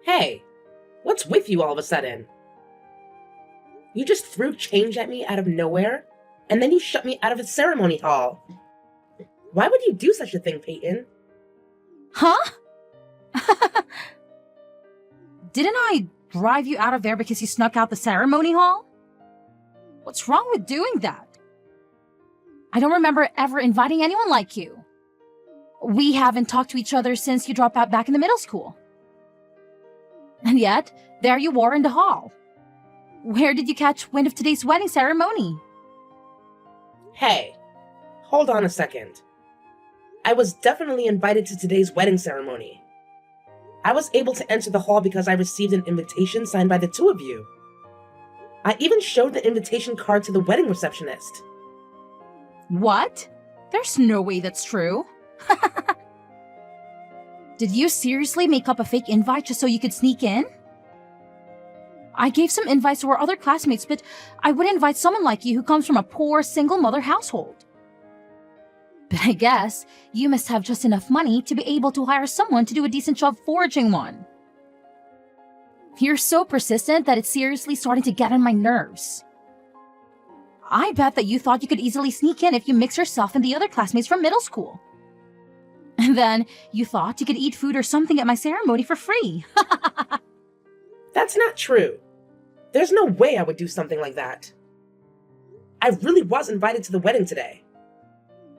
Hey, what's with you all of a sudden? You just threw change at me out of nowhere, and then you shut me out of the ceremony hall. Why would you do such a thing, Peyton? Huh? Didn't I drive you out of there because you snuck out the ceremony hall? What's wrong with doing that? I don't remember ever inviting anyone like you. We haven't talked to each other since you dropped out back in the middle school. And yet, there you were in the hall. Where did you catch wind of today's wedding ceremony? Hey, hold on a second. I was definitely invited to today's wedding ceremony. I was able to enter the hall because I received an invitation signed by the two of you. I even showed the invitation card to the wedding receptionist. What? There's no way that's true. Did you seriously make up a fake invite just so you could sneak in? I gave some invites to our other classmates, but I would invite someone like you who comes from a poor single mother household. But I guess you must have just enough money to be able to hire someone to do a decent job foraging one. You're so persistent that it's seriously starting to get on my nerves. I bet that you thought you could easily sneak in if you mix yourself and the other classmates from middle school. And then you thought you could eat food or something at my ceremony for free. That's not true. There's no way I would do something like that. I really was invited to the wedding today.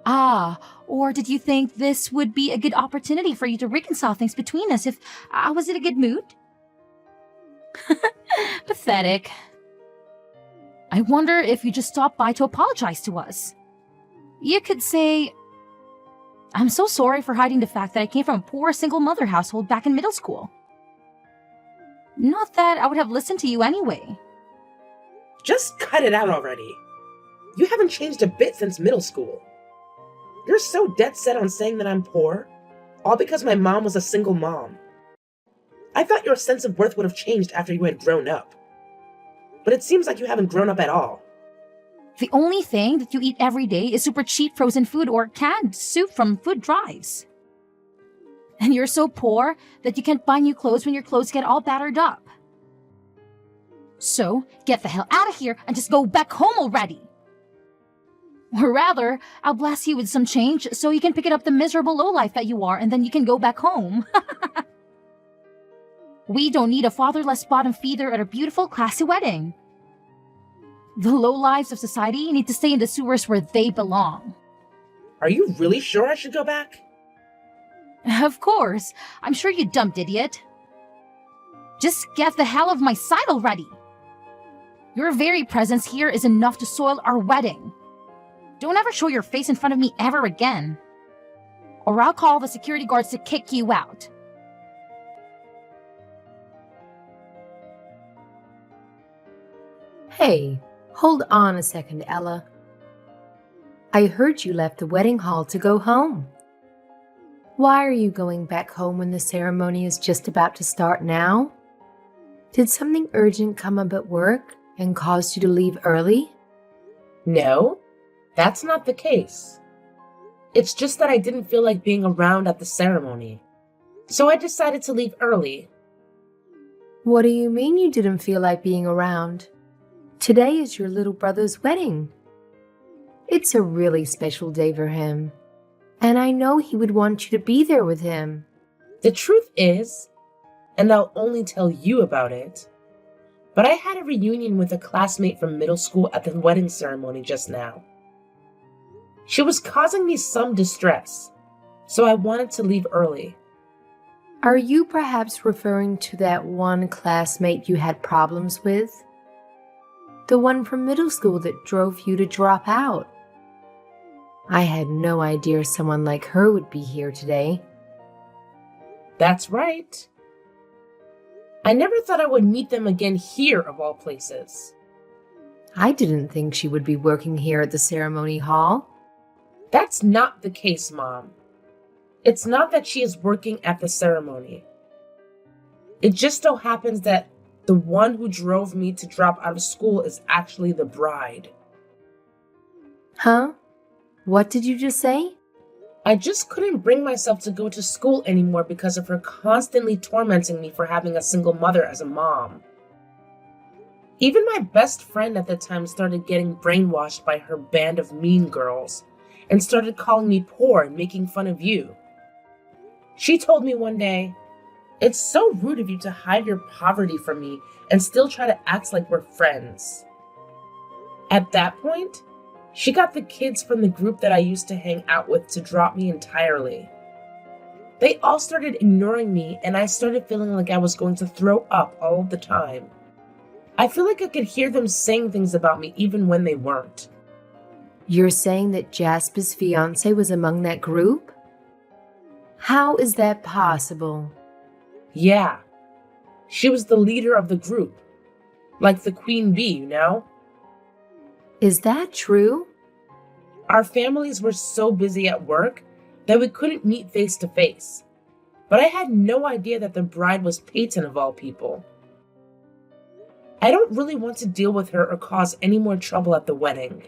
Ah, or did you think this would be a good opportunity for you to reconcile things between us if I was in a good mood? Pathetic. I wonder if you just stopped by to apologize to us. You could say, I'm so sorry for hiding the fact that I came from a poor single mother household back in middle school. Not that I would have listened to you anyway. Just cut it out already. You haven't changed a bit since middle school. You're so dead set on saying that I'm poor, all because my mom was a single mom. I thought your sense of worth would have changed after you had grown up. But it seems like you haven't grown up at all. The only thing that you eat every day is super cheap frozen food or canned soup from food drives. And you're so poor that you can't buy new clothes when your clothes get all battered up. So, get the hell out of here and just go back home already. Or rather, I'll blast you with some change so you can pick it up the miserable lowlife that you are and then you can go back home. We don't need a fatherless bottom feeder at a beautiful, classy wedding. The lowlives of society need to stay in the sewers where they belong. Are you really sure I should go back? Of course. I'm sure you dumped idiot. Just get the hell of my sight already. Your very presence here is enough to soil our wedding. Don't ever show your face in front of me ever again. Or I'll call the security guards to kick you out. Hey, hold on a second, Ella. I heard you left the wedding hall to go home. Why are you going back home when the ceremony is just about to start now? Did something urgent come up at work and caused you to leave early? No, that's not the case. It's just that I didn't feel like being around at the ceremony. So I decided to leave early. What do you mean you didn't feel like being around? Today is your little brother's wedding. It's a really special day for him, and I know he would want you to be there with him. The truth is, and I'll only tell you about it, but I had a reunion with a classmate from middle school at the wedding ceremony just now. She was causing me some distress, so I wanted to leave early. Are you perhaps referring to that one classmate you had problems with? The one from middle school that drove you to drop out? I had no idea someone like her would be here today. That's right. I never thought I would meet them again here, of all places. I didn't think she would be working here at the ceremony hall. That's not the case, Mom. It's not that she is working at the ceremony. It just so happens that the one who drove me to drop out of school is actually the bride. Huh? What did you just say? I just couldn't bring myself to go to school anymore because of her constantly tormenting me for having a single mother as a mom. Even my best friend at the time started getting brainwashed by her band of mean girls and started calling me poor and making fun of you. She told me one day, "It's so rude of you to hide your poverty from me and still try to act like we're friends." At that point, she got the kids from the group that I used to hang out with to drop me entirely. They all started ignoring me, and I started feeling like I was going to throw up all of the time. I feel like I could hear them saying things about me even when they weren't. You're saying that Jasper's fiance was among that group? How is that possible? Yeah, she was the leader of the group. Like the queen bee, you know? Is that true? Our families were so busy at work that we couldn't meet face to face. But I had no idea that the bride was Peyton of all people. I don't really want to deal with her or cause any more trouble at the wedding.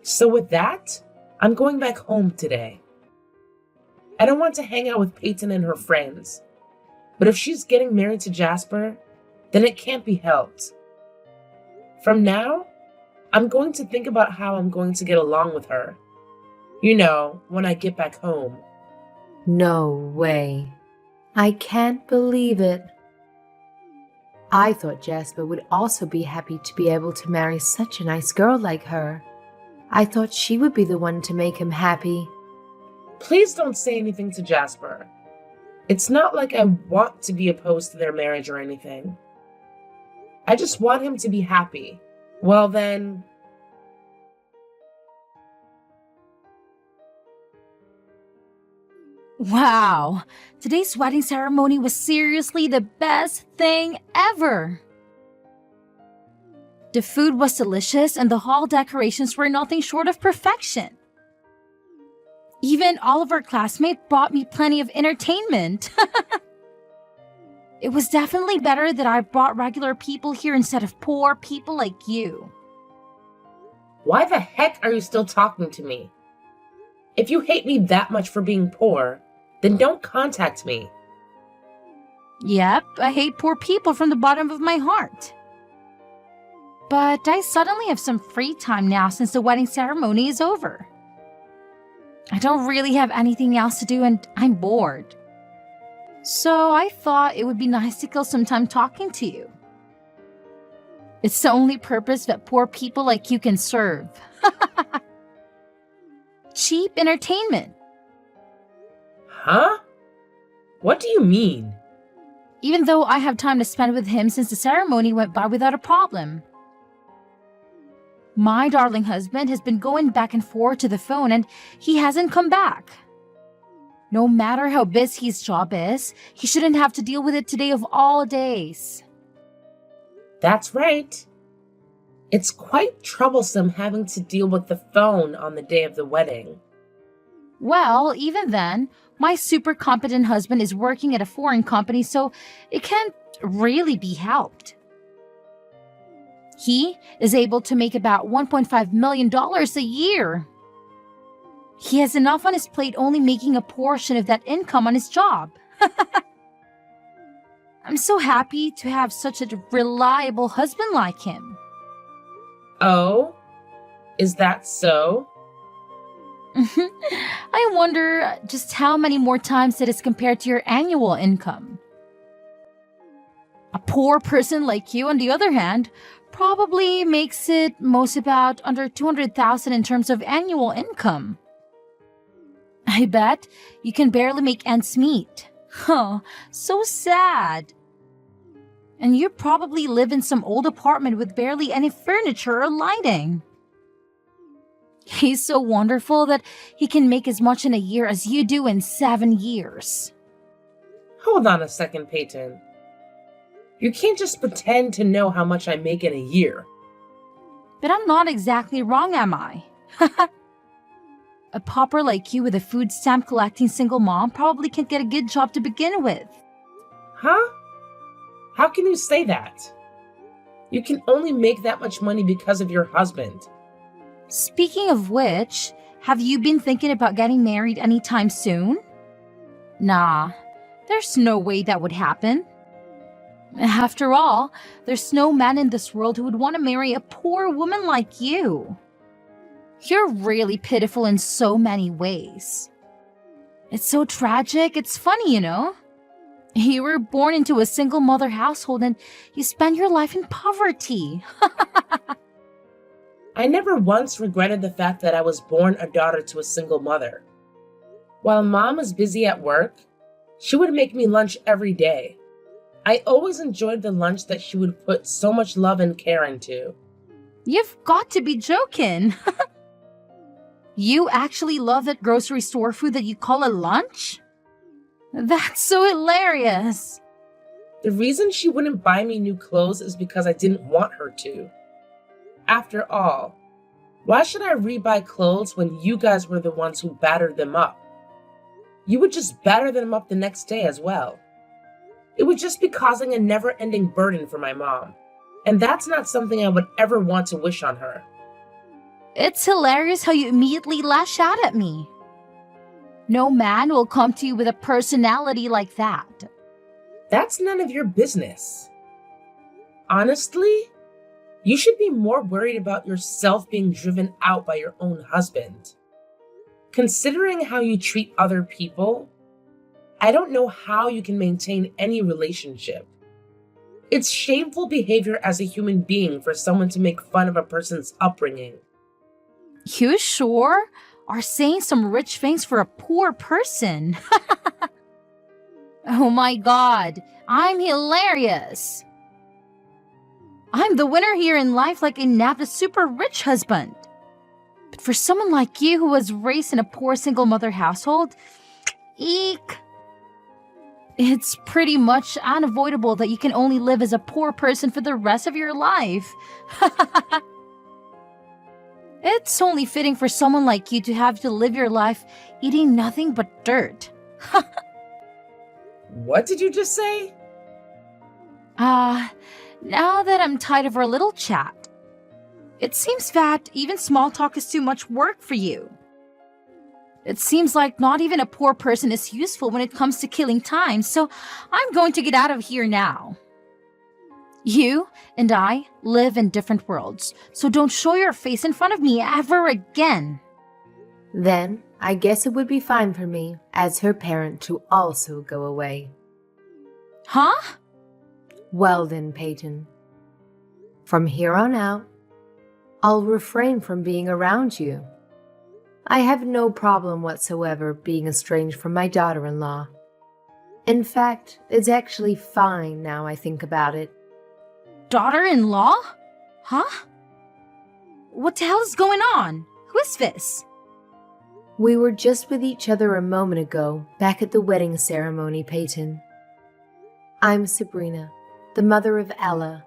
So with that, I'm going back home today. I don't want to hang out with Peyton and her friends. But if she's getting married to Jasper, then it can't be helped. From now, I'm going to think about how I'm going to get along with her. You know, when I get back home. No way. I can't believe it. I thought Jasper would also be happy to be able to marry such a nice girl like her. I thought she would be the one to make him happy. Please don't say anything to Jasper. It's not like I want to be opposed to their marriage or anything. I just want him to be happy. Well then... Wow, today's wedding ceremony was seriously the best thing ever. The food was delicious and the hall decorations were nothing short of perfection. Even all of our classmates brought me plenty of entertainment. It was definitely better that I brought regular people here instead of poor people like you. Why the heck are you still talking to me? If you hate me that much for being poor, then don't contact me. Yep, I hate poor people from the bottom of my heart. But I suddenly have some free time now since the wedding ceremony is over. I don't really have anything else to do and I'm bored. So I thought it would be nice to kill some time talking to you. It's the only purpose that poor people like you can serve. Cheap entertainment. Huh? What do you mean? Even though I have time to spend with him since the ceremony went by without a problem. My darling husband has been going back and forth to the phone and he hasn't come back. No matter how busy his job is, he shouldn't have to deal with it today of all days. That's right. It's quite troublesome having to deal with the phone on the day of the wedding. Well, even then, my super competent husband is working at a foreign company, so it can't really be helped. He is able to make about $1.5 million a year. He has enough on his plate only making a portion of that income on his job. I'm so happy to have such a reliable husband like him. Oh? Is that so? I wonder just how many more times it is compared to your annual income. A poor person like you, on the other hand, probably makes it most about under $200,000 in terms of annual income. I bet you can barely make ends meet. Oh, so sad. And you probably live in some old apartment with barely any furniture or lighting. He's so wonderful that he can make as much in a year as you do in 7 years. Hold on a second, Peyton. You can't just pretend to know how much I make in a year. But I'm not exactly wrong, am I? A pauper like you with a food stamp collecting single mom probably can't get a good job to begin with. Huh? How can you say that? You can only make that much money because of your husband. Speaking of which, have you been thinking about getting married anytime soon? Nah, there's no way that would happen. After all, there's no man in this world who would want to marry a poor woman like you. You're really pitiful in so many ways. It's so tragic, it's funny, you know? You were born into a single mother household and you spend your life in poverty. I never once regretted the fact that I was born a daughter to a single mother. While Mom was busy at work, she would make me lunch every day. I always enjoyed the lunch that she would put so much love and care into. You've got to be joking. You actually love that grocery store food that you call a lunch? That's so hilarious. The reason she wouldn't buy me new clothes is because I didn't want her to. After all, why should I rebuy clothes when you guys were the ones who battered them up? You would just batter them up the next day as well. It would just be causing a never-ending burden for my mom, and that's not something I would ever want to wish on her. It's hilarious how you immediately lash out at me. No man will come to you with a personality like that. That's none of your business. Honestly, you should be more worried about yourself being driven out by your own husband. Considering how you treat other people, I don't know how you can maintain any relationship. It's shameful behavior as a human being for someone to make fun of a person's upbringing. You sure are saying some rich things for a poor person. Oh my god, I'm hilarious. I'm the winner here in life like I nabbed a super rich husband. But for someone like you who was raised in a poor single mother household, eek. It's pretty much unavoidable that you can only live as a poor person for the rest of your life. It's only fitting for someone like you to have to live your life eating nothing but dirt. What did you just say? Now that I'm tired of our little chat, it seems that even small talk is too much work for you. It seems like not even a poor person is useful when it comes to killing time, so I'm going to get out of here now. You and I live in different worlds, so don't show your face in front of me ever again. Then I guess it would be fine for me, as her parent, to also go away. Huh? Well then, Peyton. From here on out, I'll refrain from being around you. I have no problem whatsoever being estranged from my daughter-in-law. In fact, it's actually fine now I think about it. Daughter-in-law? Huh? What the hell is going on? Who is this? We were just with each other a moment ago, back at the wedding ceremony, Peyton. I'm Sabrina, the mother of Ella,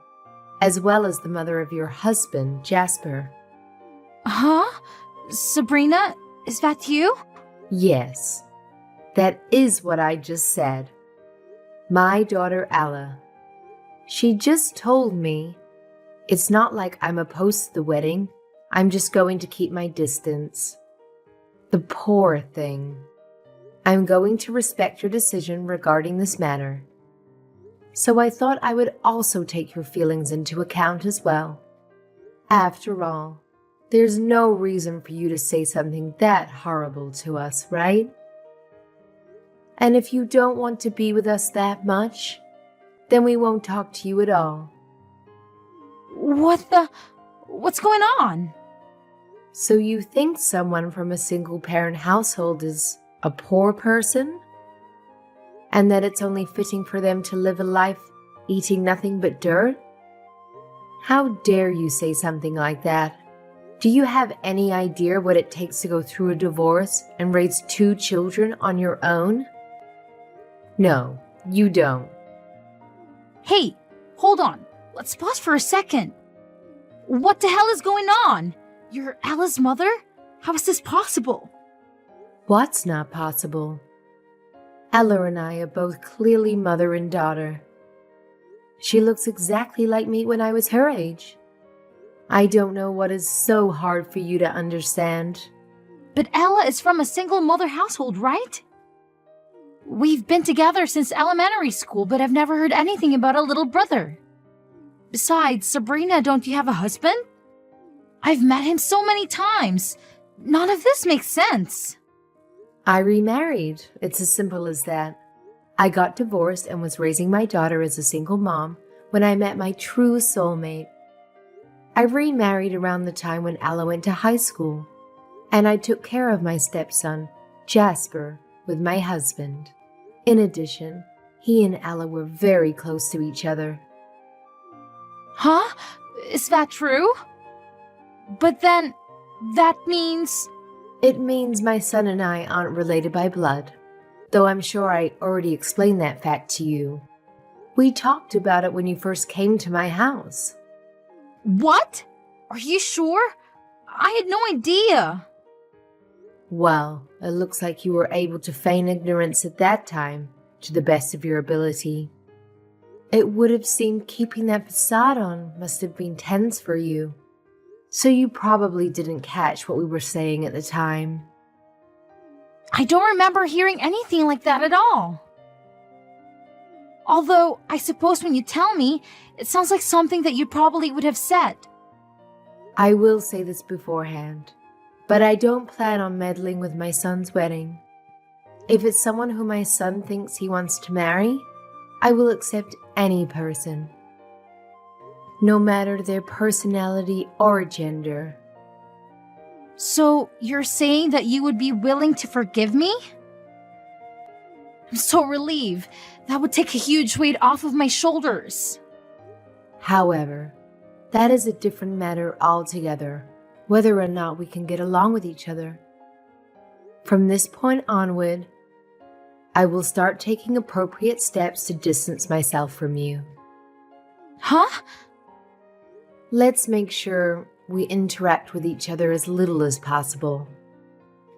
as well as the mother of your husband, Jasper. Huh? Sabrina, is that you? Yes, that is what I just said. My daughter Ella. She just told me it's not like I'm opposed to the wedding. I'm just going to keep my distance. The poor thing. I'm going to respect your decision regarding this matter. So I thought I would also take your feelings into account as well. After all, there's no reason for you to say something that horrible to us, right? And if you don't want to be with us that much, then we won't talk to you at all. What's going on? So you think someone from a single-parent household is a poor person? And that it's only fitting for them to live a life eating nothing but dirt? How dare you say something like that? Do you have any idea what it takes to go through a divorce and raise 2 children on your own? No, you don't. Hey, hold on. Let's pause for a second. What the hell is going on? You're Ella's mother? How is this possible? What's not possible? Ella and I are both clearly mother and daughter. She looks exactly like me when I was her age. I don't know what is so hard for you to understand. But Ella is from a single mother household, right? We've been together since elementary school, but I've never heard anything about a little brother. Besides, Sabrina, don't you have a husband? I've met him so many times. None of this makes sense. I remarried. It's as simple as that. I got divorced and was raising my daughter as a single mom when I met my true soulmate. I remarried around the time when Ella went to high school, and I took care of my stepson, Jasper, with my husband. In addition, he and Ella were very close to each other. Huh? Is that true? But then, that means... It means my son and I aren't related by blood, though I'm sure I already explained that fact to you. We talked about it when you first came to my house. What? Are you sure? I had no idea. Well, it looks like you were able to feign ignorance at that time, to the best of your ability. It would have seemed keeping that facade on must have been tense for you. So you probably didn't catch what we were saying at the time. I don't remember hearing anything like that at all. Although, I suppose when you tell me, it sounds like something that you probably would have said. I will say this beforehand, but I don't plan on meddling with my son's wedding. If it's someone who my son thinks he wants to marry, I will accept any person, no matter their personality or gender. So, you're saying that you would be willing to forgive me? I'm so relieved. That would take a huge weight off of my shoulders. However, that is a different matter altogether, whether or not we can get along with each other. From this point onward, I will start taking appropriate steps to distance myself from you. Huh? Let's make sure we interact with each other as little as possible.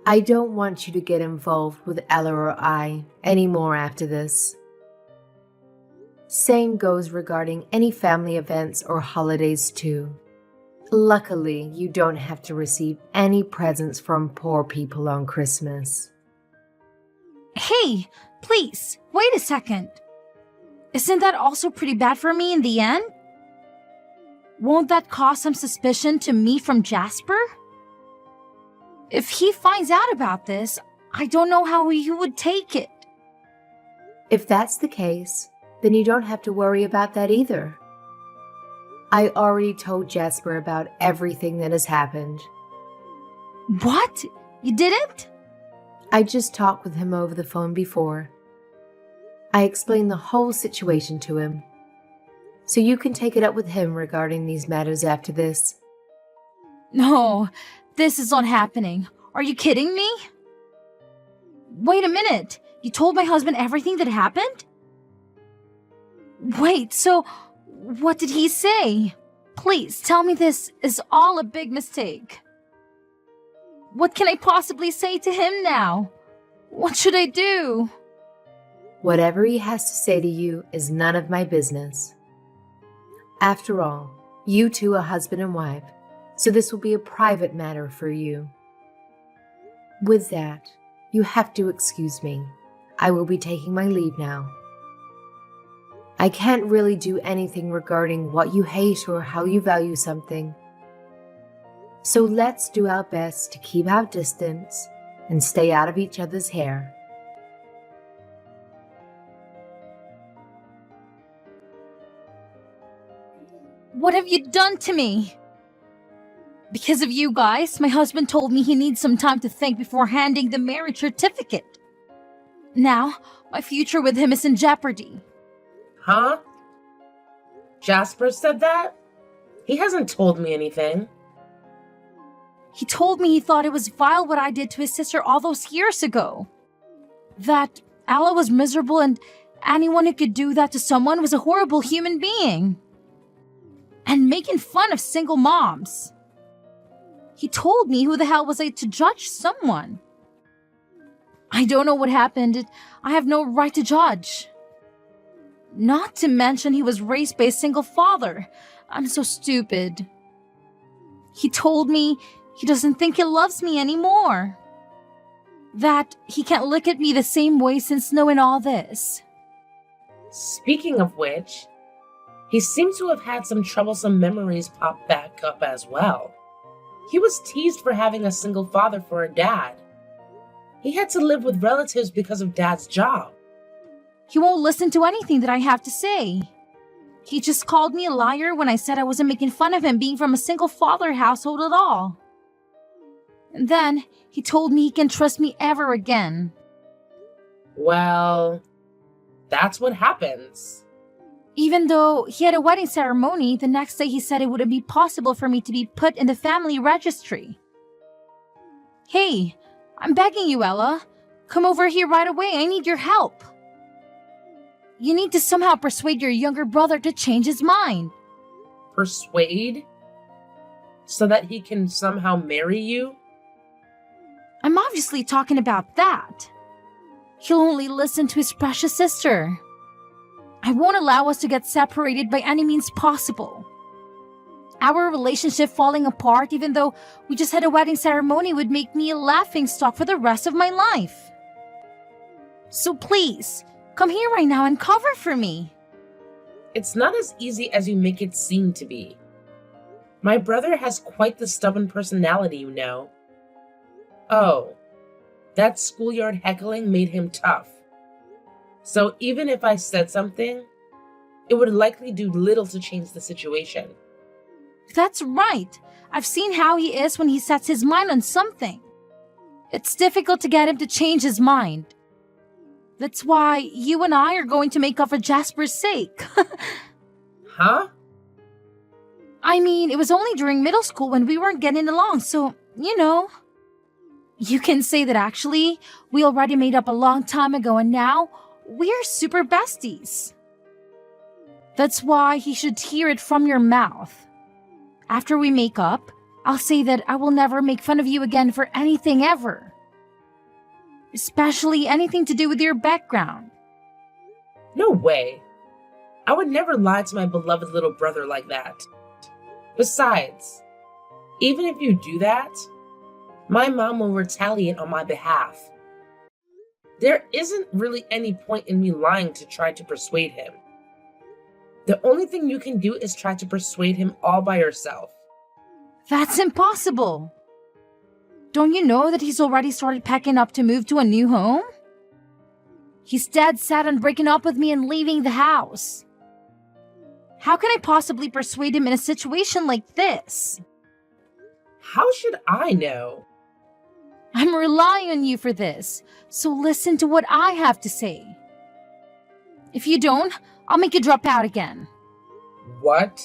I don't want you to get involved with Ella or I anymore after this. Same goes regarding any family events or holidays too. Luckily, you don't have to receive any presents from poor people on Christmas. Hey, please, wait a second. Isn't that also pretty bad for me in the end? Won't that cause some suspicion to me from Jasper? If he finds out about this, I don't know how he would take it. If that's the case, then you don't have to worry about that either. I already told Jasper about everything that has happened. What? You didn't? I just talked with him over the phone before. I explained the whole situation to him. So you can take it up with him regarding these matters after this. No, this is not happening. Are you kidding me? Wait a minute. You told my husband everything that happened? Wait, so what did he say? Please tell me this is all a big mistake. What can I possibly say to him now? What should I do? Whatever he has to say to you is none of my business. After all, you two are husband and wife, so this will be a private matter for you. With that, you have to excuse me. I will be taking my leave now. I can't really do anything regarding what you hate or how you value something. So let's do our best to keep our distance and stay out of each other's hair. What have you done to me? Because of you guys, my husband told me he needs some time to think before handing the marriage certificate. Now, my future with him is in jeopardy. Huh? Jasper said that? He hasn't told me anything. He told me he thought it was vile what I did to his sister all those years ago. That Ella was miserable and anyone who could do that to someone was a horrible human being. And making fun of single moms. He told me who the hell was I to judge someone? I don't know what happened. I have no right to judge. Not to mention he was raised by a single father. I'm so stupid. He told me he doesn't think he loves me anymore. That he can't look at me the same way since knowing all this. Speaking of which, he seems to have had some troublesome memories pop back up as well. He was teased for having a single father for a dad. He had to live with relatives because of Dad's job. He won't listen to anything that I have to say. He just called me a liar when I said I wasn't making fun of him being from a single father household at all. And then he told me he can trust me ever again. Well, that's what happens. Even though he had a wedding ceremony, the next day he said it wouldn't be possible for me to be put in the family registry. Hey, I'm begging you, Ella. Come over here right away. I need your help. You need to somehow persuade your younger brother to change his mind. Persuade? So that he can somehow marry you? I'm obviously talking about that. He'll only listen to his precious sister. I won't allow us to get separated by any means possible. Our relationship falling apart, even though we just had a wedding ceremony, would make me a laughingstock for the rest of my life. So please, come here right now and cover for me. It's not as easy as you make it seem to be. My brother has quite the stubborn personality, you know. Oh, that schoolyard heckling made him tough. So even if I said something, it would likely do little to change the situation. That's right. I've seen how he is when he sets his mind on something. It's difficult to get him to change his mind. That's why you and I are going to make up for Jasper's sake. Huh? I mean, it was only during middle school when we weren't getting along, so, you know. You can say that actually, we already made up a long time ago and now we're super besties. That's why he should hear it from your mouth. After we make up, I'll say that I will never make fun of you again for anything ever. Especially anything to do with your background. No way. I would never lie to my beloved little brother like that. Besides, even if you do that, my mom will retaliate on my behalf. There isn't really any point in me lying to try to persuade him. The only thing you can do is try to persuade him all by yourself. That's impossible. Don't you know that he's already started packing up to move to a new home? He's dead set on breaking up with me and leaving the house. How can I possibly persuade him in a situation like this? How should I know? I'm relying on you for this, so listen to what I have to say. If you don't, I'll make you drop out again. What?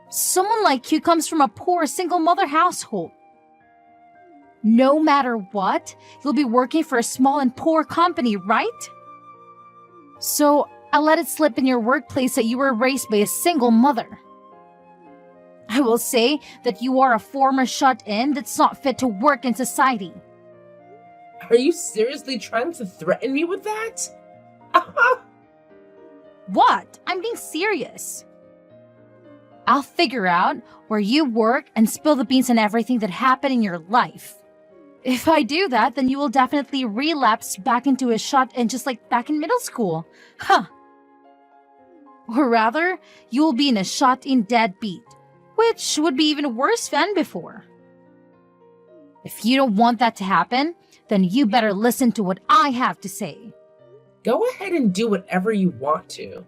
Someone like you comes from a poor single mother household. No matter what, you'll be working for a small and poor company, right? So I'll let it slip in your workplace that you were raised by a single mother. I will say that you are a former shut-in that's not fit to work in society. Are you seriously trying to threaten me with that? What? I'm being serious. I'll figure out where you work and spill the beans on everything that happened in your life. If I do that, then you will definitely relapse back into a shut-in just like back in middle school. Huh. Or rather, you will be in a shut-in deadbeat, which would be even worse than before. If you don't want that to happen, then you better listen to what I have to say. Go ahead and do whatever you want to.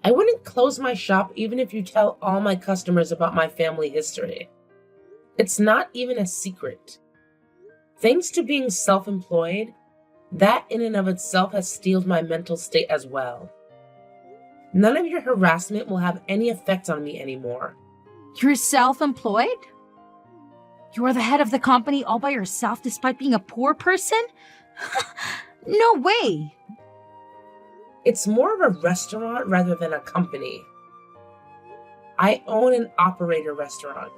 I wouldn't close my shop even if you tell all my customers about my family history. It's not even a secret. Thanks to being self-employed, that in and of itself has steeled my mental state as well. None of your harassment will have any effect on me anymore. You're self-employed? You are the head of the company all by yourself despite being a poor person? No way! It's more of a restaurant rather than a company. I own and operate a restaurant.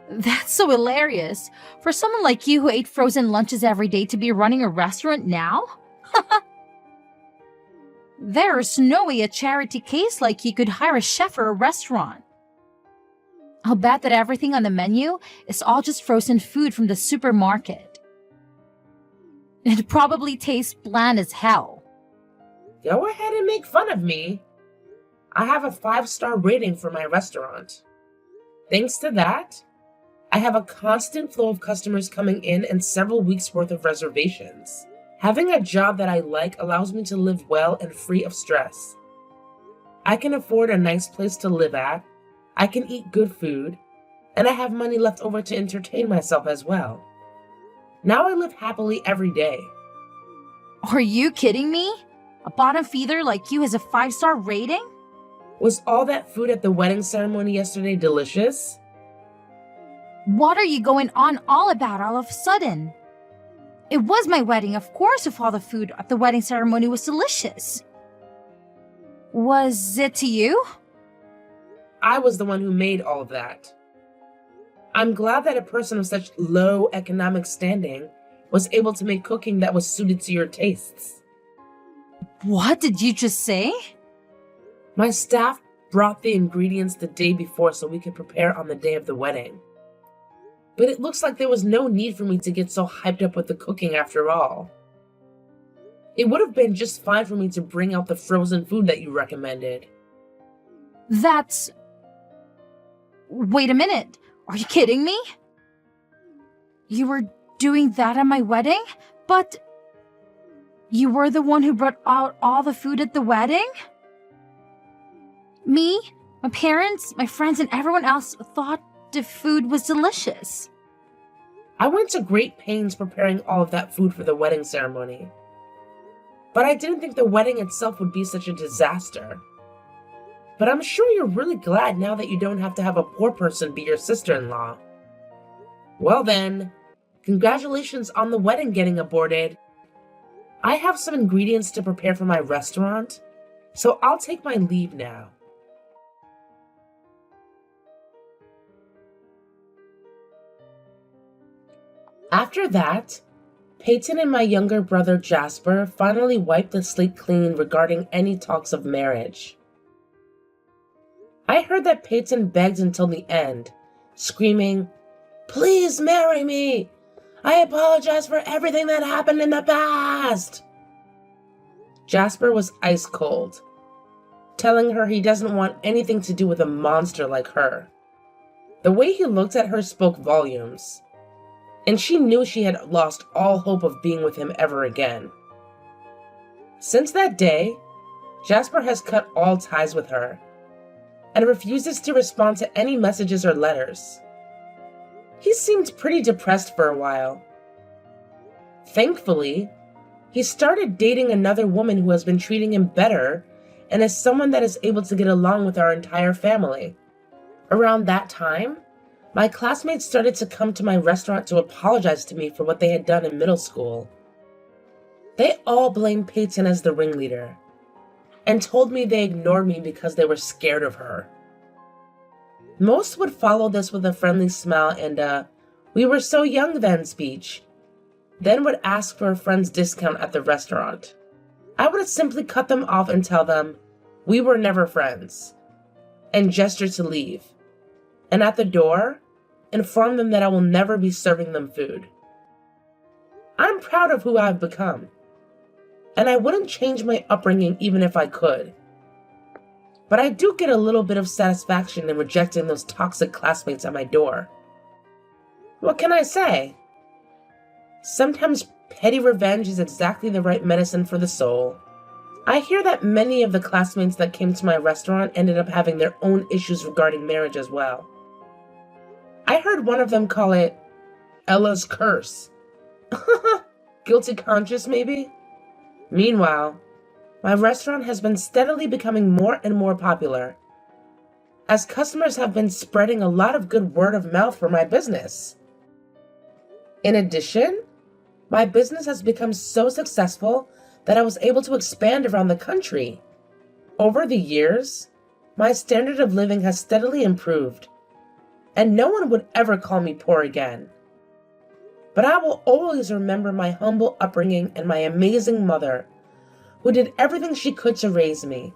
That's so hilarious. For someone like you who ate frozen lunches every day to be running a restaurant now? There's no way a charity case like you could hire a chef for a restaurant. I'll bet that everything on the menu is all just frozen food from the supermarket. It probably tastes bland as hell. Go ahead and make fun of me. I have a 5-star rating for my restaurant. Thanks to that, I have a constant flow of customers coming in and several weeks' worth of reservations. Having a job that I like allows me to live well and free of stress. I can afford a nice place to live at, I can eat good food, and I have money left over to entertain myself as well. Now I live happily every day. Are you kidding me? A bottom feeder like you has a 5-star rating? Was all that food at the wedding ceremony yesterday delicious? What are you going on all about all of a sudden? It was my wedding, of course, if all the food at the wedding ceremony was delicious. Was it to you? I was the one who made all of that. I'm glad that a person of such low economic standing was able to make cooking that was suited to your tastes. What did you just say? My staff brought the ingredients the day before so we could prepare on the day of the wedding. But it looks like there was no need for me to get so hyped up with the cooking after all. It would have been just fine for me to bring out the frozen food that you recommended. That's... Wait a minute. Are you kidding me? You were doing that at my wedding? But... You were the one who brought out all the food at the wedding? Me, my parents, my friends, and everyone else thought the food was delicious. I went to great pains preparing all of that food for the wedding ceremony. But I didn't think the wedding itself would be such a disaster. But I'm sure you're really glad now that you don't have to have a poor person be your sister-in-law. Well then, congratulations on the wedding getting aborted. I have some ingredients to prepare for my restaurant, so I'll take my leave now. After that, Peyton and my younger brother Jasper finally wiped the slate clean regarding any talks of marriage. I heard that Peyton begged until the end, screaming, "Please marry me! I apologize for everything that happened in the past!" Jasper was ice cold, telling her he doesn't want anything to do with a monster like her. The way he looked at her spoke volumes, and she knew she had lost all hope of being with him ever again. Since that day, Jasper has cut all ties with her, and refuses to respond to any messages or letters. He seemed pretty depressed for a while. Thankfully, he started dating another woman who has been treating him better and is someone that is able to get along with our entire family. Around that time, my classmates started to come to my restaurant to apologize to me for what they had done in middle school. They all blamed Peyton as the ringleader, and told me they ignored me because they were scared of her. Most would follow this with a friendly smile and "we were so young then" speech, then would ask for a friend's discount at the restaurant. I would simply cut them off and tell them we were never friends, and gesture to leave, and at the door, inform them that I will never be serving them food. I'm proud of who I've become, and I wouldn't change my upbringing even if I could. But I do get a little bit of satisfaction in rejecting those toxic classmates at my door. What can I say? Sometimes petty revenge is exactly the right medicine for the soul. I hear that many of the classmates that came to my restaurant ended up having their own issues regarding marriage as well. I heard one of them call it Ella's curse. Guilty conscience, maybe? Meanwhile, my restaurant has been steadily becoming more and more popular, as customers have been spreading a lot of good word of mouth for my business. In addition, my business has become so successful that I was able to expand around the country. Over the years, my standard of living has steadily improved, and no one would ever call me poor again. But I will always remember my humble upbringing and my amazing mother, who did everything she could to raise me.